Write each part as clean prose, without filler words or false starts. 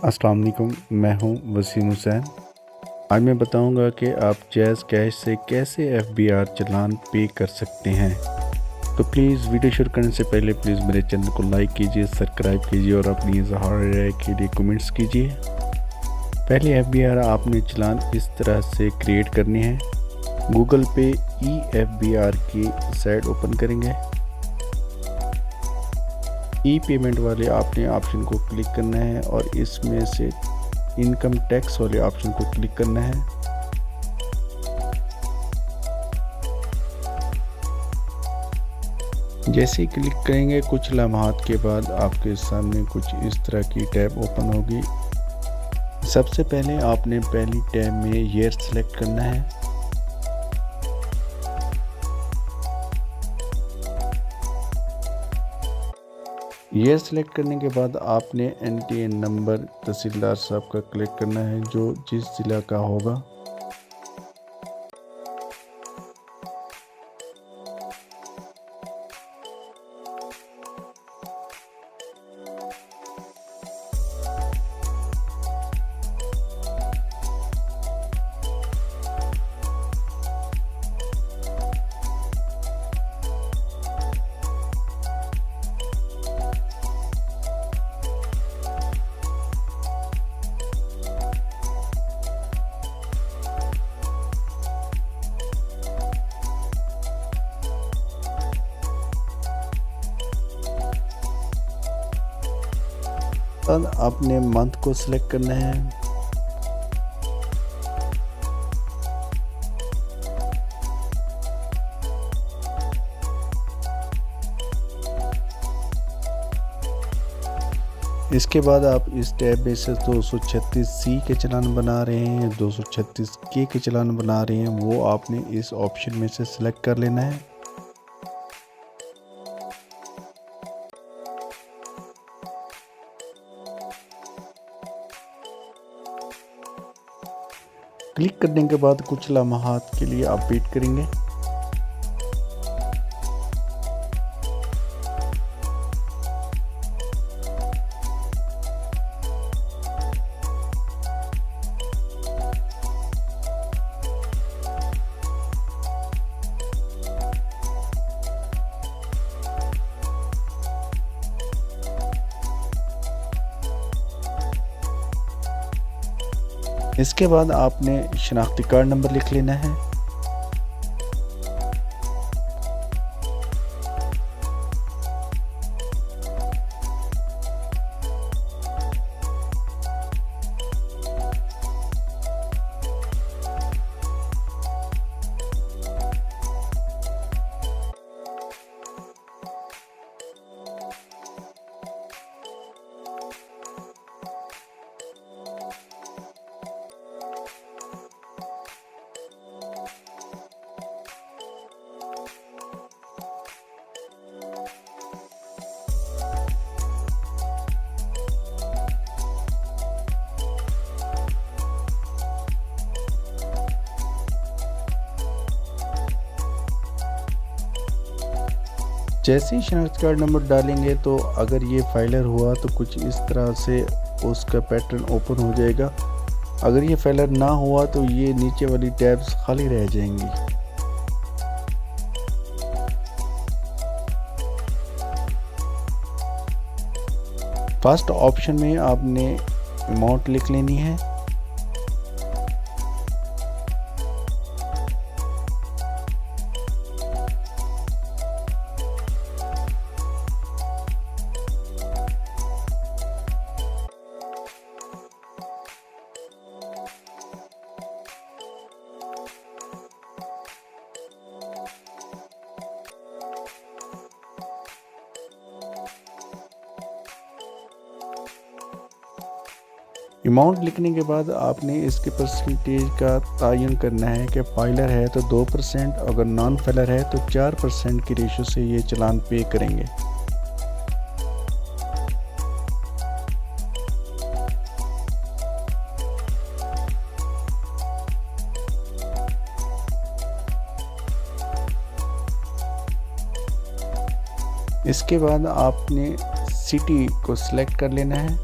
अस्सलाम वालेकुम, मैं हूं वसीम हुसैन। आज मैं बताऊंगा कि आप जैज़ कैश से कैसे FBR चालान पे कर सकते हैं। तो प्लीज़ वीडियो शुरू करने से पहले प्लीज़ मेरे चैनल को लाइक कीजिए, सब्सक्राइब कीजिए और अपनी इज़हार राय के लिए कमेंट्स कीजिए। पहले FBR आपने चालान इस तरह से क्रिएट करनी है। गूगल पे eFBR की साइट ओपन करेंगे। ई पेमेंट वाले आपने ऑप्शन को क्लिक करना है और इसमें से इनकम टैक्स वाले ऑप्शन को क्लिक करना है। जैसे ही क्लिक करेंगे कुछ लम्हात के बाद आपके सामने कुछ इस तरह की टैब ओपन होगी। सबसे पहले आपने पहली टैब में ईयर सेलेक्ट करना है। ये सिलेक्ट करने के बाद आपने NTN नंबर तहसीलदार साहब का क्लिक करना है जो जिस ज़िला का होगा। तब आपने मंथ को सिलेक्ट करना है। इसके बाद आप इस टैब में से 236C के चालान बना रहे हैं, 236K के चालान बना रहे हैं, वो आपने इस ऑप्शन में से सिलेक्ट कर लेना है। क्लिक करने के बाद कुछ लम्हात के लिए आप वेट करेंगे। इसके बाद आपने शनाख्ती कार्ड नंबर लिख लेना है। जैसे ही शनाख्ती कार्ड नंबर डालेंगे तो अगर ये फाइलर हुआ तो कुछ इस तरह से उसका पैटर्न ओपन हो जाएगा। अगर ये फाइलर ना हुआ तो ये नीचे वाली टैब्स खाली रह जाएंगी। फर्स्ट ऑप्शन में आपने अमाउंट लिख लेनी है। अमाउंट लिखने के बाद आपने इसके परसेंटेज का तयन करना है कि फाइलर है तो 2%, अगर नॉन फाइलर है तो 4% की रेशो से ये चालान पे करेंगे। इसके बाद आपने सिटी को सिलेक्ट कर लेना है।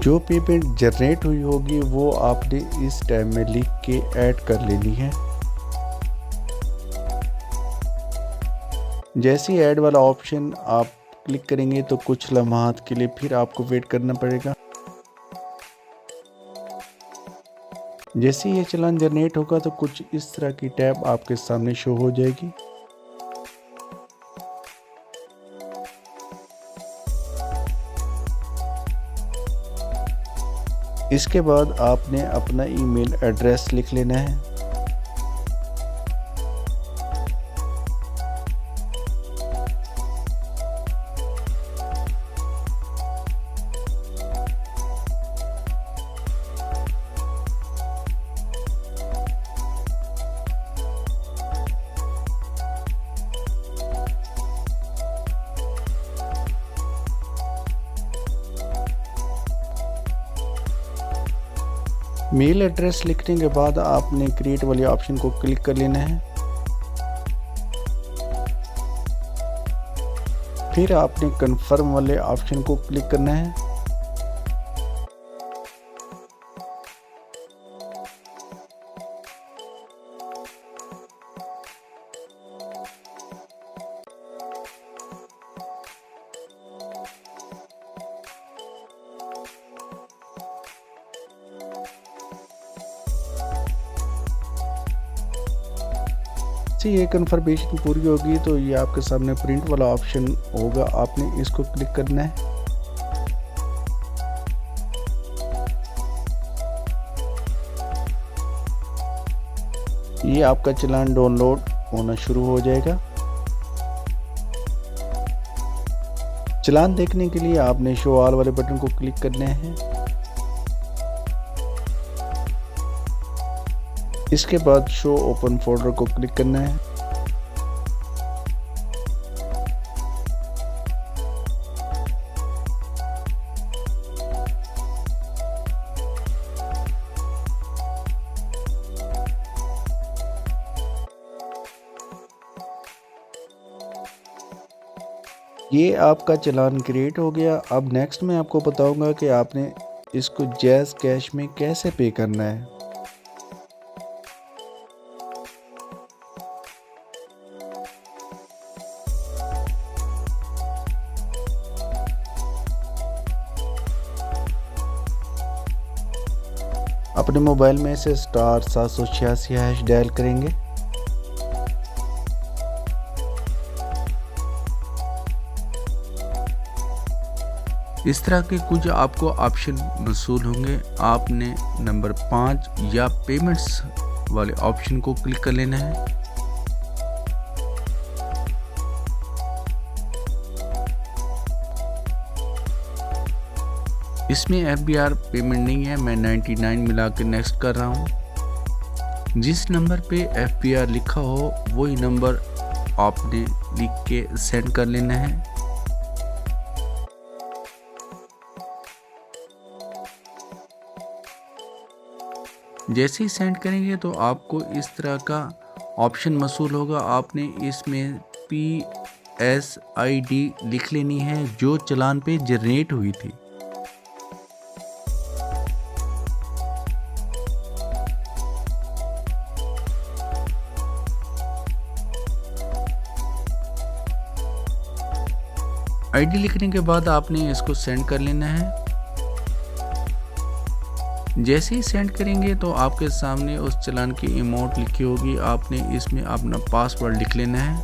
जो पेमेंट जनरेट हुई होगी वो आपने इस टैब में लिख के ऐड कर लेनी है। जैसे ही ऐड वाला ऑप्शन आप क्लिक करेंगे तो कुछ लम्हात के लिए फिर आपको वेट करना पड़ेगा। जैसे ये चालान जनरेट होगा तो कुछ इस तरह की टैब आपके सामने शो हो जाएगी। इसके बाद आपने अपना ईमेल एड्रेस लिख लेना है। मेल एड्रेस लिखने के बाद आपने क्रिएट वाले ऑप्शन को क्लिक कर लेना है। फिर आपने कंफर्म वाले ऑप्शन को क्लिक करना है। ये कंफर्मेशन पूरी होगी तो ये आपके सामने प्रिंट वाला ऑप्शन होगा, आपने इसको क्लिक करना है। ये आपका चालान डाउनलोड होना शुरू हो जाएगा। चालान देखने के लिए आपने शो ऑल वाले बटन को क्लिक करना है। इसके बाद शो ओपन फोल्डर को क्लिक करना है। ये आपका चालान क्रिएट हो गया। अब नेक्स्ट मैं आपको बताऊंगा कि आपने इसको जैज़ कैश में कैसे पे करना है। अपने मोबाइल में से *786# डायल करेंगे। इस तरह के कुछ आपको ऑप्शन मौसूल होंगे। आपने नंबर 5 या पेमेंट्स वाले ऑप्शन को क्लिक कर लेना है। इसमें FBR पेमेंट नहीं है, मैं 99 मिला के नेक्स्ट कर रहा हूँ। जिस नंबर पे FBR लिखा हो वही नंबर आपने लिख के सेंड कर लेना है। जैसे ही सेंड करेंगे तो आपको इस तरह का ऑप्शन मौसूल होगा। आपने इसमें PSID लिख लेनी है जो चालान पे जनरेट हुई थी। ID लिखने के बाद आपने इसको सेंड कर लेना है। जैसे ही सेंड करेंगे तो आपके सामने उस चालान की अमाउंट लिखी होगी। आपने इसमें अपना पासवर्ड लिख लेना है।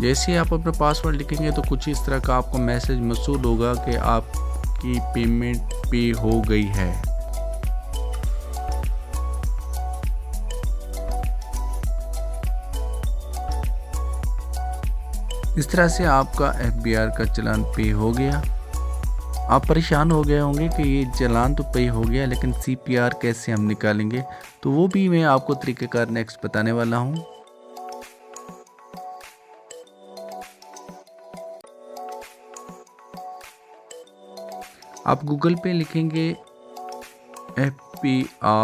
जैसे ही आप अपना पासवर्ड लिखेंगे तो कुछ इस तरह का आपको मैसेज मौसूल होगा कि आपकी पेमेंट पे हो गई है। इस तरह से आपका FBR का चालान पे हो गया। आप परेशान हो गए होंगे कि ये चालान तो पे हो गया लेकिन CPR कैसे हम निकालेंगे, तो वो भी मैं आपको तरीक़ेकार नेक्स्ट बताने वाला हूँ। आप गूगल पे लिखेंगे FBR.gov.pk।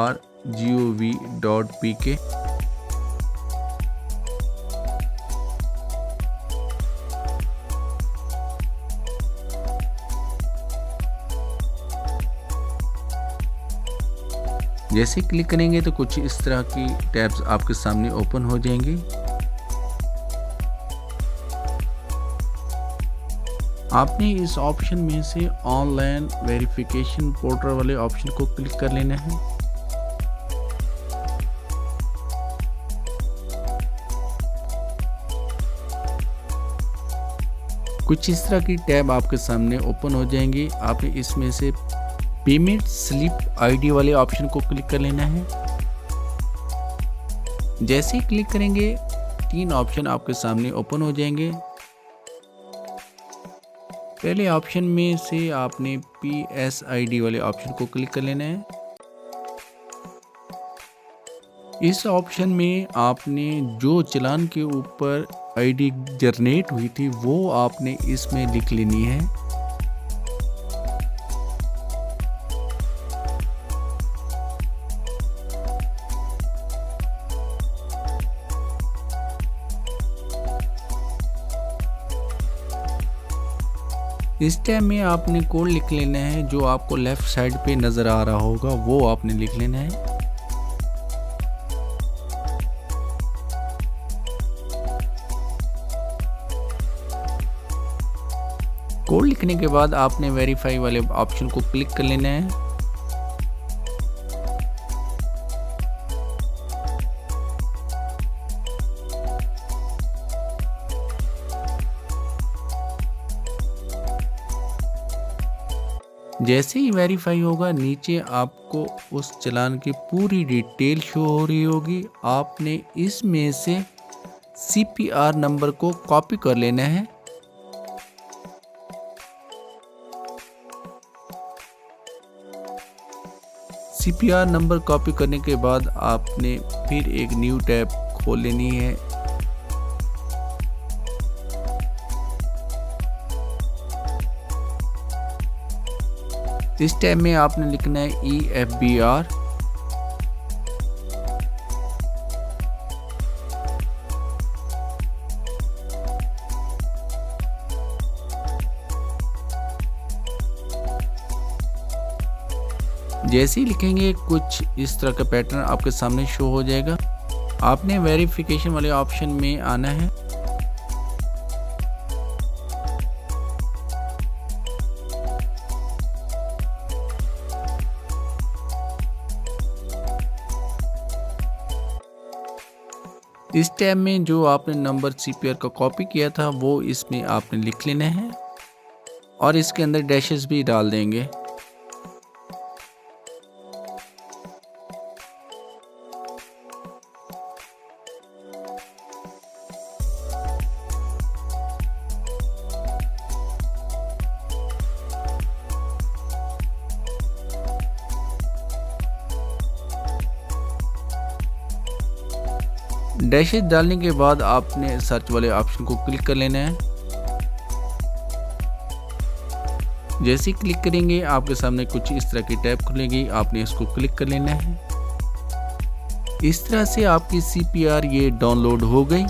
जैसे क्लिक करेंगे तो कुछ इस तरह की टैब्स आपके सामने ओपन हो जाएंगी। आपने इस ऑप्शन में से ऑनलाइन वेरिफिकेशन पोर्टल वाले ऑप्शन को क्लिक कर लेना है। कुछ इस तरह की टैब आपके सामने ओपन हो जाएंगी। आपने इसमें से पेमेंट स्लिप आईडी वाले ऑप्शन को क्लिक कर लेना है। जैसे ही क्लिक करेंगे 3 ऑप्शन आपके सामने ओपन हो जाएंगे। पहले ऑप्शन में से आपने PSID वाले ऑप्शन को क्लिक कर लेना है। इस ऑप्शन में आपने जो चालान के ऊपर आईडी जनरेट हुई थी वो आपने इसमें लिख लेनी है। इस टाइम में आपने कोड लिख लेना है, जो आपको लेफ्ट साइड पे नज़र आ रहा होगा वो आपने लिख लेना है। कोड लिखने के बाद आपने वेरीफाई वाले ऑप्शन को क्लिक कर लेना है। जैसे ही वेरीफाई होगा नीचे आपको उस चालान की पूरी डिटेल शो हो रही होगी। आपने इसमें से CPR नंबर को कॉपी कर लेना है। CPR नंबर कॉपी करने के बाद आपने फिर एक न्यू टैब खोल लेनी है। इस टैब में आपने लिखना है EFBR। जैसे ही लिखेंगे कुछ इस तरह का पैटर्न आपके सामने शो हो जाएगा। आपने वेरिफिकेशन वाले ऑप्शन में आना है। इस टैब में जो आपने नंबर CPR का कॉपी किया था वो इसमें आपने लिख लेना है और इसके अंदर डैशेस भी डाल देंगे। डैशेज डालने के बाद आपने सर्च वाले ऑप्शन को क्लिक कर लेना है। जैसे ही क्लिक करेंगे आपके सामने कुछ इस तरह की टैब खुलेगी। आपने इसको क्लिक कर लेना है। इस तरह से आपकी CPR ये डाउनलोड हो गई।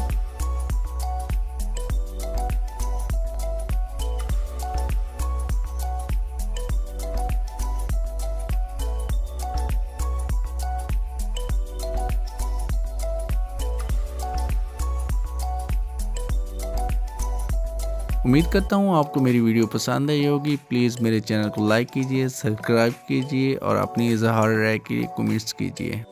उम्मीद करता हूँ आपको मेरी वीडियो पसंद आई होगी। प्लीज़ मेरे चैनल को लाइक कीजिए, सब्सक्राइब कीजिए और अपनी इज़हार राय के लिए कमेंट्स कीजिए।